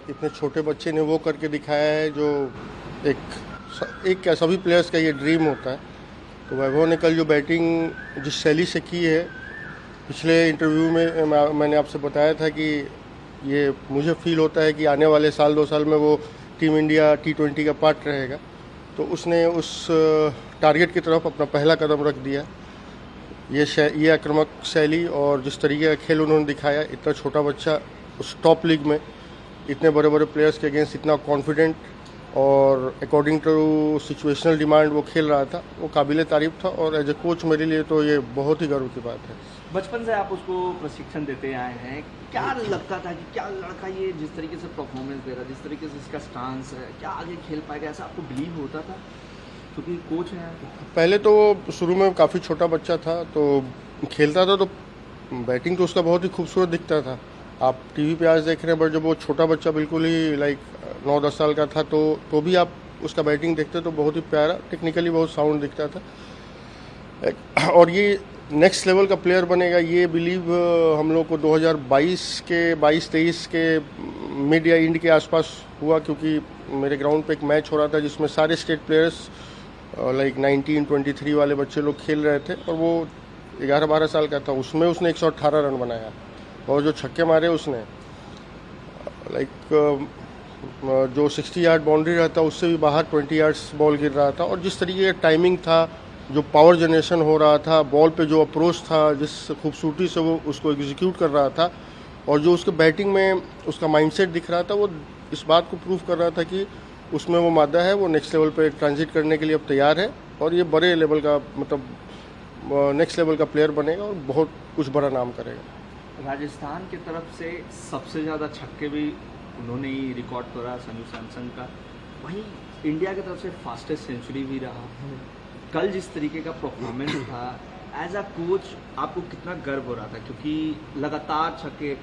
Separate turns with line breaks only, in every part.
और इतने छोटे बच्चे ने वो करके दिखाया है जो एक क्या सभी प्लेयर्स का ये ड्रीम होता है। तो वैभव ने कल जो बैटिंग जिस शैली से की है, पिछले इंटरव्यू में मैंने आपसे बताया था कि ये मुझे फील होता है कि आने वाले साल 2 साल में वो टीम इंडिया T20 का पार्ट रहेगा। तो उसने उस टारगेट की तरफ अपना पहला कदम रख दिया। ये आक्रामक शैली और जिस तरीके का खेल उन्होंने दिखाया, इतना छोटा बच्चा उस टॉप लीग में इतने बड़े बड़े प्लेयर्स के अगेंस्ट इतना कॉन्फिडेंट और अकॉर्डिंग टू सिचुएशनल डिमांड वो खेल रहा था, वो काबिल तारीफ था। और एज ए कोच मेरे लिए तो ये बहुत ही गर्व की बात है।
बचपन से आप उसको प्रशिक्षण देते आए हैं, क्या लगता था कि क्या लड़का ये जिस तरीके से परफॉर्मेंस दे रहा है, जिस तरीके से इसका स्टांस है, क्या आगे खेल पाएगा, ऐसा आपको बिलीव होता था क्योंकि कोच है?
पहले तो शुरू में काफ़ी छोटा बच्चा था, तो खेलता था तो बैटिंग तो उसका बहुत ही खूबसूरत दिखता था। आप टीवी पे आज देख रहे हैं, बट जब वो छोटा बच्चा बिल्कुल ही लाइक 9-10 साल का था तो भी आप उसका बैटिंग देखते तो बहुत ही प्यारा, टेक्निकली बहुत साउंड दिखता था। और ये नेक्स्ट लेवल का प्लेयर बनेगा, ये बिलीव हम लोग को 2022-23 के मिड या एंड के आसपास हुआ, क्योंकि मेरे ग्राउंड पे एक मैच हो रहा था जिसमें सारे स्टेट प्लेयर्स लाइक 19-23 वाले बच्चे लोग खेल रहे थे और वो 11-12 साल का था। उसमें उसने 118 रन बनाया और जो छक्के मारे उसने लाइक जो 60 यार्ड बाउंड्री रहता उससे भी बाहर 20 यार्ड्स बॉल गिर रहा था। और जिस तरीके का टाइमिंग था, जो पावर जनरेशन हो रहा था, बॉल पे जो अप्रोच था, जिस खूबसूरती से वो उसको एग्जीक्यूट कर रहा था, और जो उसके बैटिंग में उसका माइंडसेट दिख रहा था, वो इस बात को प्रूव कर रहा था कि उसमें वो मादा है, वो नेक्स्ट लेवल पे ट्रांजिट करने के लिए अब तैयार है और ये बड़े लेवल का मतलब नेक्स्ट लेवल का प्लेयर बनेगा और बहुत कुछ बड़ा नाम करेगा।
राजस्थान की तरफ से सबसे ज़्यादा छक्के भी उन्होंने ही रिकॉर्ड करा, संजू सैमसन का। वहीं इंडिया की तरफ से फास्टेस्ट सेंचुरी भी रहा। कल जिस तरीके का परफॉर्मेंस था, एज अ कोच आपको कितना गर्व हो रहा था, क्योंकि लगातार छक्के,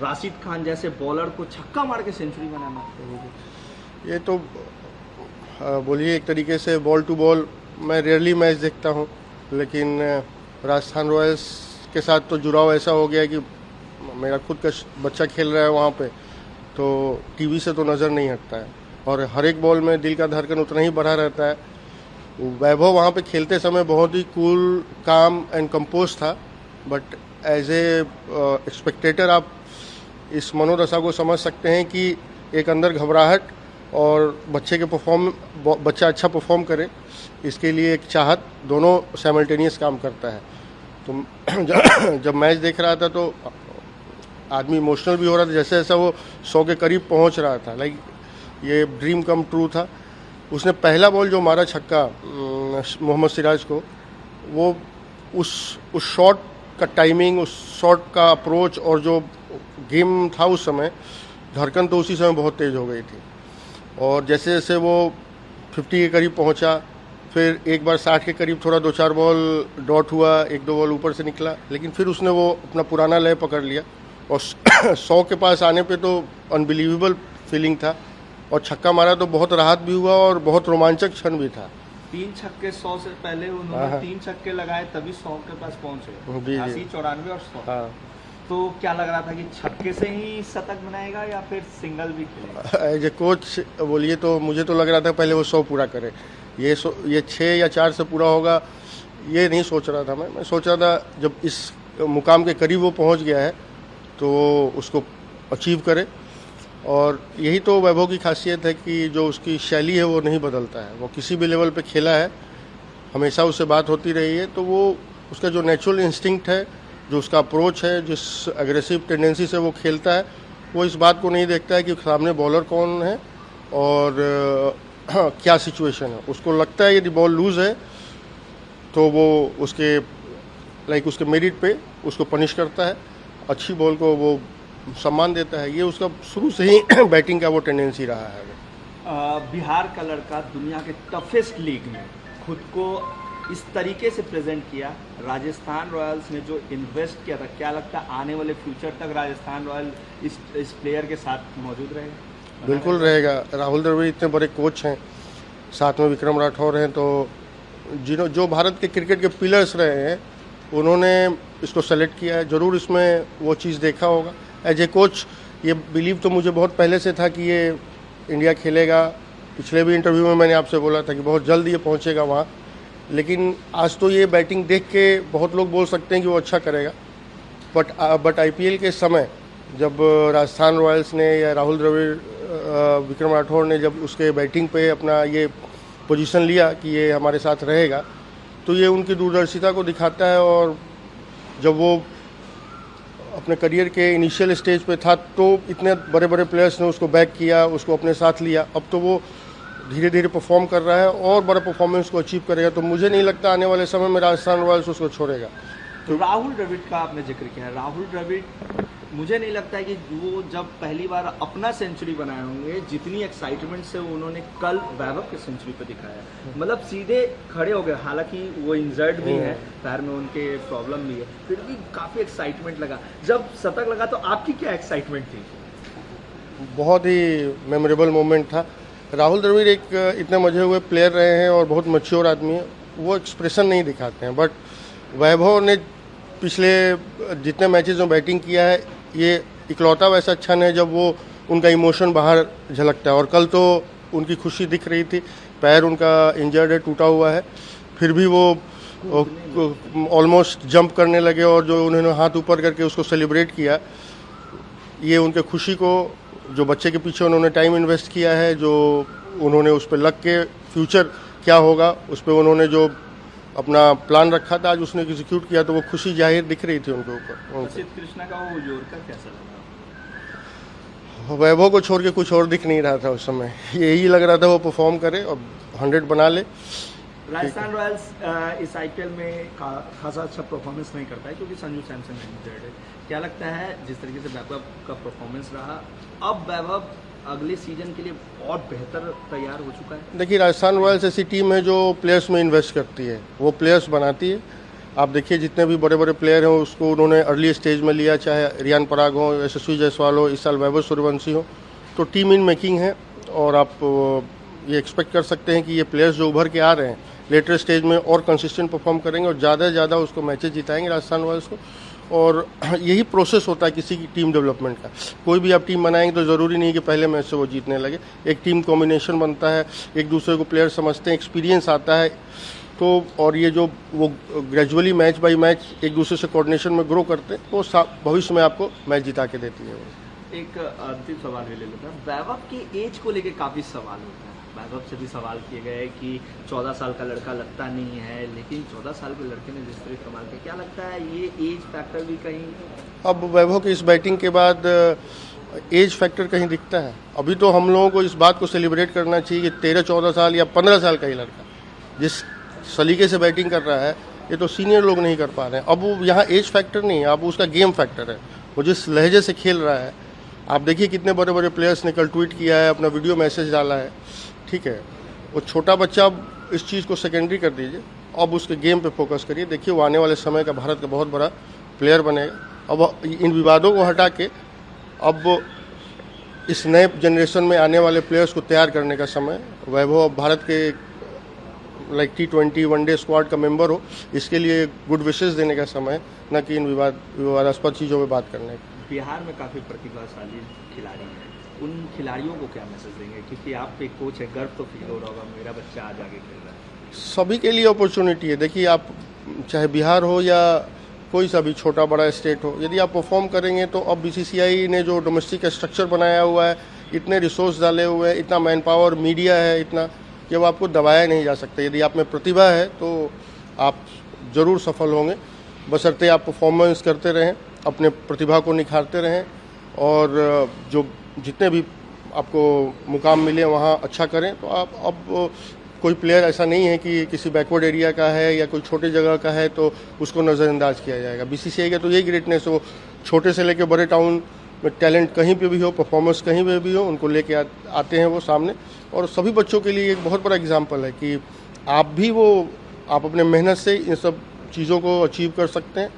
राशिद खान जैसे बॉलर को छक्का मार के सेंचुरी बनाना,
ये तो बोलिए एक तरीके से बॉल टू बॉल मैं रेयरली मैच देखता हूँ, लेकिन राजस्थान रॉयल्स के साथ तो जुड़ाव ऐसा हो गया कि मेरा खुद का बच्चा खेल रहा है वहाँ पे, तो टीवी से तो नज़र नहीं हटता है और हर एक बॉल में दिल का धड़कन उतना ही बढ़ा रहता है। वैभव वहाँ पे खेलते समय बहुत ही कूल, काम एंड कंपोज था, बट एज ए स्पेक्टेटर आप इस मनोदशा को समझ सकते हैं कि एक अंदर घबराहट और बच्चा अच्छा परफॉर्म करे, इसके लिए एक चाहत, दोनों साइमल्टेनियस काम करता है। तो जब मैच देख रहा था तो आदमी इमोशनल भी हो रहा था, जैसे जैसा वो 100 के करीब पहुंच रहा था, लाइक ये ड्रीम कम ट्रू था। उसने पहला बॉल जो मारा छक्का मोहम्मद सिराज को, वो उस शॉट का टाइमिंग, उस शॉट का अप्रोच और जो गेम था उस समय, धड़कन तो उसी समय बहुत तेज़ हो गई थी। और जैसे जैसे वो 50 के करीब पहुंचा, फिर एक बार 60 के करीब थोड़ा 2-4 बॉल डॉट हुआ, 1-2 बॉल ऊपर से निकला, लेकिन फिर उसने वो अपना पुराना लय पकड़ लिया और 100 के पास आने पे तो अनबिलीवेबल फीलिंग था और छक्का मारा तो बहुत राहत भी हुआ और बहुत रोमांचक क्षण भी था।
3 छक्के 100 से पहले उन्होंने 3 छक्के लगाए तभी 100 के पास पहुंचे, 80, 94 और 100।
हाँ।
तो क्या लग रहा था कि छक्के से ही शतक बनाएगा या फिर सिंगल भी खेलेगा?
एज ए कोच बोलिए तो मुझे तो लग रहा था पहले वो 100 पूरा करे, ये 6 या 4 से पूरा होगा ये नहीं सोच रहा था। मैं सोच रहा था जब इस मुकाम के करीब वो पहुंच गया है तो उसको अचीव करे। और यही तो वैभव की खासियत है कि जो उसकी शैली है वो नहीं बदलता है, वो किसी भी लेवल पे खेला है, हमेशा उससे बात होती रही है, तो वो उसका जो नेचुरल इंस्टिंक्ट है, जो उसका अप्रोच है, जिस एग्रेसिव टेंडेंसी से वो खेलता है, वो इस बात को नहीं देखता है कि सामने बॉलर कौन है और क्या सिचुएशन है। उसको लगता है यदि बॉल लूज़ है तो वो उसके मेरिट पे उसको पनिश करता है, अच्छी बॉल को वो सम्मान देता है। ये उसका शुरू से ही बैटिंग का वो टेंडेंसी रहा है।
बिहार का लड़का दुनिया के टफेस्ट लीग में खुद को इस तरीके से प्रेजेंट किया, राजस्थान रॉयल्स ने जो इन्वेस्ट किया था, क्या लगता है आने वाले फ्यूचर तक राजस्थान रॉयल इस प्लेयर के साथ मौजूद रहेगा?
बिल्कुल रहेगा। राहुल द्रविड़ इतने बड़े कोच हैं, साथ में विक्रम राठौर हैं, तो जो भारत के क्रिकेट के पिलर्स रहे हैं उन्होंने इसको सेलेक्ट किया है। ज़रूर इसमें वो चीज़ देखा होगा। एज ए कोच ये बिलीव तो मुझे बहुत पहले से था कि ये इंडिया खेलेगा। पिछले भी इंटरव्यू में मैंने आपसे बोला था कि बहुत जल्द ये पहुंचेगा वहाँ, लेकिन आज तो ये बैटिंग देख के बहुत लोग बोल सकते हैं कि वो अच्छा करेगा। बट आईपीएल के समय जब राजस्थान रॉयल्स ने या राहुल द्रविड़, विक्रम राठौड़ ने जब उसके बैटिंग पे अपना ये पोजीशन लिया कि ये हमारे साथ रहेगा, तो ये उनकी दूरदर्शिता को दिखाता है। और जब वो अपने करियर के इनिशियल स्टेज पे था तो इतने बड़े बड़े प्लेयर्स ने उसको बैक किया, उसको अपने साथ लिया। अब तो वो धीरे धीरे परफॉर्म कर रहा है और बड़ा परफॉर्मेंस को अचीव करेगा। तो मुझे नहीं लगता आने वाले समय में राजस्थान रॉयल्स उसको छोड़ेगा।
तो राहुल द्रविड़ का आपने जिक्र किया है। राहुल द्रविड़, मुझे नहीं लगता है कि वो जब पहली बार अपना सेंचुरी बनाए होंगे, जितनी एक्साइटमेंट से उन्होंने कल वैभव के सेंचुरी पे दिखाया, मतलब सीधे खड़े हो गए। हालांकि वो इंजर्ड भी है, पैर में उनके प्रॉब्लम भी है, फिर भी काफ़ी एक्साइटमेंट लगा। जब शतक लगा तो आपकी क्या एक्साइटमेंट थी?
बहुत ही मेमोरेबल मोमेंट था। राहुल द्रविड़ एक इतने मजे हुए प्लेयर रहे हैं और बहुत मैच्योर आदमी है। वो एक्सप्रेशन नहीं दिखाते हैं, बट वैभव ने पिछले जितने मैचेस में बैटिंग किया है, ये इकलौता वैसा अच्छा नहीं जब वो उनका इमोशन बाहर झलकता है। और कल तो उनकी खुशी दिख रही थी। पैर उनका इंजर्ड है, टूटा हुआ है, फिर भी वो ऑलमोस्ट जंप करने लगे और जो उन्होंने हाथ ऊपर करके उसको सेलिब्रेट किया, ये उनके खुशी को, जो बच्चे के पीछे उन्होंने टाइम इन्वेस्ट किया है, जो उन्होंने उस पर लग के फ्यूचर क्या होगा उस पर उन्होंने जो अपना प्लान रखा था, आज उसने एग्जीक्यूट किया, तो वो खुशी जाहिर दिख रही थी उनके ऊपर।
सिद्ध कृष्णा का वो यॉर्कर कैसा लगा?
वैभव को छोड़ के कुछ और दिख नहीं रहा था उस समय। यही लग रहा था वो परफॉर्म करे और 100 बना ले।
राजस्थान रॉयल्स इस आईपीएल में खासा अच्छा परफॉर्मेंस नहीं करता है क्योंकि संजू सैमसन इंजर्ड है। क्या लगता है जिस तरीके से वैभव का परफॉर्मेंस रहा, अब वैभव अगले सीजन के लिए और बेहतर तैयार हो चुका है?
देखिए, राजस्थान रॉयल्स ऐसी टीम है जो प्लेयर्स में इन्वेस्ट करती है, वो प्लेयर्स बनाती है। आप देखिए जितने भी बड़े बड़े प्लेयर हैं उसको उन्होंने अर्ली स्टेज में लिया, चाहे रियान पराग हो, यशस्वी जायसवाल हो, इस साल वैभव सूर्यवंशी हो। तो टीम इन मेकिंग है और आप ये एक्सपेक्ट कर सकते हैं कि ये प्लेयर्स जो उभर के आ रहे हैं लेटर स्टेज में और कंसिस्टेंट परफॉर्म करेंगे और ज़्यादा से ज़्यादा उसको मैचेस जिताएंगे राजस्थान रॉयल्स को। और यही प्रोसेस होता है किसी की टीम डेवलपमेंट का। कोई भी आप टीम बनाएंगे तो ज़रूरी नहीं कि पहले मैच से वो जीतने लगे। एक टीम कॉम्बिनेशन बनता है, एक दूसरे को प्लेयर समझते हैं, एक्सपीरियंस आता है। तो और ये जो वो ग्रेजुअली मैच बाय मैच एक दूसरे से कोऑर्डिनेशन में ग्रो करते हैं, वो भविष्य में आपको मैच जिता के देती है।
एक अंतिम सवाल ले लेता हूँ। वैभव की एज को लेके काफ़ी सवाल होता है। वैभव से भी सवाल किए गए कि 14 साल का लड़का लगता नहीं है, लेकिन 14 साल के लड़के ने जिस तरह कमाल किया, क्या लगता है ये एज फैक्टर भी कहीं? अब
वैभव की इस बैटिंग के बाद एज फैक्टर कहीं दिखता है? अभी तो हम लोगों को इस बात को सेलिब्रेट करना चाहिए कि 13-14 साल या 15 साल का ही लड़का जिस सलीके से बैटिंग कर रहा है, ये तो सीनियर लोग नहीं कर पा रहे हैं। अब वो यहाँ एज फैक्टर नहीं है, अब उसका गेम फैक्टर है। वो जिस लहजे से खेल रहा है, आप देखिए कितने बड़े बड़े प्लेयर्स ने कल ट्वीट किया है, अपना वीडियो मैसेज डाला है। ठीक है, वो छोटा बच्चा, अब इस चीज़ को सेकेंडरी कर दीजिए, अब उसके गेम पे फोकस करिए। देखिए वो आने वाले समय का भारत का बहुत बड़ा प्लेयर बनेगा। अब इन विवादों को हटा के अब इस नए जनरेशन में आने वाले प्लेयर्स को तैयार करने का समय। वैभव अब भारत के लाइक T20 वनडे स्क्वाड का मेंबर हो, इसके लिए गुड विशेस देने का समय, न कि इन विवादास्पद चीज़ों में बात करने का।
बिहार में काफ़ी प्रतिभाशाली खिलाड़ी हैं, उन खिलाड़ियों को क्या मैसेज देंगे? क्योंकि आप एक कोच है, गर्व तो फील हो रहा होगा मेरा बच्चा आज आगे खेल रहा है।
सभी के लिए अपॉर्चुनिटी है। देखिए, आप चाहे बिहार हो या कोई सा भी छोटा बड़ा स्टेट हो, यदि आप परफॉर्म करेंगे तो अब BCCI ने जो डोमेस्टिक स्ट्रक्चर बनाया हुआ है, इतने रिसोर्स डाले हुए हैं, इतना मैन पावर, मीडिया है इतना, कि अब आपको दबाया नहीं जा सकता। यदि आप में प्रतिभा है तो आप ज़रूर सफल होंगे, बशर्ते आप परफॉर्मेंस करते रहें, अपने प्रतिभा को निखारते रहें और जो जितने भी आपको मुकाम मिले वहाँ अच्छा करें। तो आप अब कोई प्लेयर ऐसा नहीं है कि किसी बैकवर्ड एरिया का है या कोई छोटे जगह का है तो उसको नज़रअंदाज किया जाएगा। BCCI का तो यही ग्रेटनेस हो, छोटे से लेकर बड़े टाउन में टैलेंट कहीं पे भी हो, परफॉर्मेंस कहीं पे भी हो, उनको लेके आते हैं वो सामने। और सभी बच्चों के लिए एक बहुत बड़ा एग्जाम्पल है कि आप अपने मेहनत से इन सब चीज़ों को अचीव कर सकते हैं।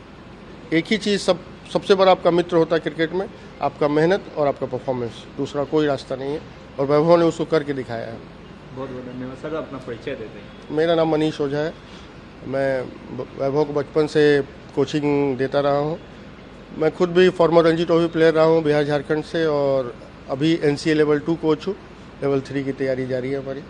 एक ही चीज़ सबसे बड़ा आपका मित्र होता है क्रिकेट में, आपका मेहनत और आपका परफॉर्मेंस, दूसरा कोई रास्ता नहीं है। और वैभव ने उसको करके दिखाया है।
बहुत बहुत धन्यवाद सर, अपना परिचय देते हैं।
मेरा नाम मनीष ओझा है। मैं वैभव को बचपन से कोचिंग देता रहा हूँ मैं खुद भी फॉर्मर रणजी ट्रॉफी प्लेयर रहा हूँ बिहार झारखंड से, और अभी NCA लेवल 2 कोच हूँ। लेवल 3 की तैयारी जारी है हमारी।